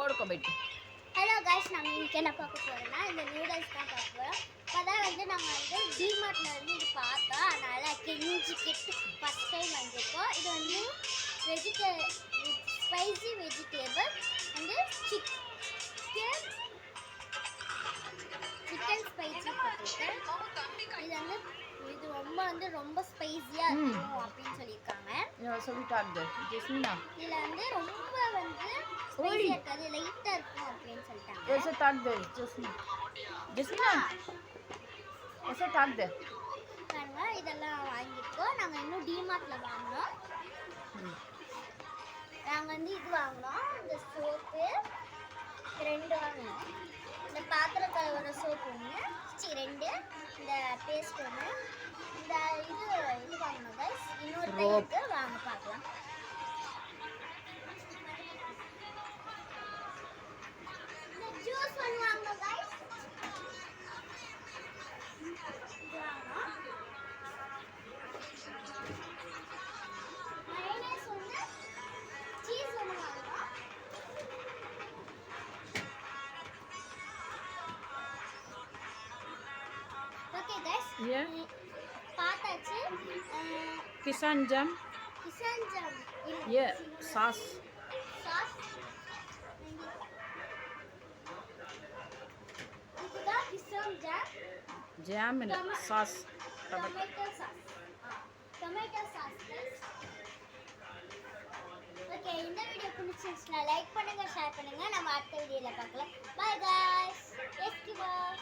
ஓடுக்கோ போயிட்டு. Hello guys, நம்ம இன்னைக்கு என்ன பார்க்க போறோம்னா இந்த நூடுல்ஸ் தான் பார்க்க போகிறோம். அப்போதான் நாங்கள் டிமார்ட்ல இது பார்த்தோம். அதனால் கெஞ்சிக்கிட்டு ஃபஸ்ட் டைம் வந்திருக்கோம். இது ஸ்பைசி வெஜிடேபிள் சிக்கன் ஸ்பைசி போட்டிருக்கேன். இது ரொம்ப ஸ்பைசியாக இருக்கும் அப்படின்னு சொல்லியிருக்காங்க. சொல்லிட்டாங்க ஜெஸ்மினா. இதில் ரொம்ப ஸ்பைசியாக இருக்காது, லைட்டாக இருக்கும் அப்படின்னு சொல்லிட்டாங்க. ऐसे टाक दे जस्मिना, ऐसे टाक दे. பாருங்க, இதெல்லாம் வாங்கியிருக்கோம். நாங்கள் இன்னும் டிமார்ட்ல வாங்கினோம். நாங்கள் இது வாங்கினோம், இந்த சோப்பு 2 வாங்கினோம். இந்த பாத்திரம் கழுவுற சோப்பு 1, 2, இந்த பேஸ்ட் 1, இந்த இது வாங்கினோம் கைஸ். இன்னொரு டைமுக்கு வாங்க பார்க்கலாம். இந்த ஜூஸ் வாங்கினோம் கைஸ். இது வாங்கினோம். மைனஸ் 1, சீஸ் 1 வாங்கினோம். ஓகே கைஸ், ये பார்த்தாச்சு. किसान जम, ये सास சாஸ் இதுதான் Kissan jam. Jam sauce tomato sauce. Tomato sauce guys. Okay, இந்த வீடியோ பிடிச்சிருந்துச்சுன்னா லைக் பண்ணுங்க, ஷேர் பண்ணுங்க. நம்ம அடுத்த வீடியோல பார்க்கலாம். Bye guys. எஸ்கி பாய்.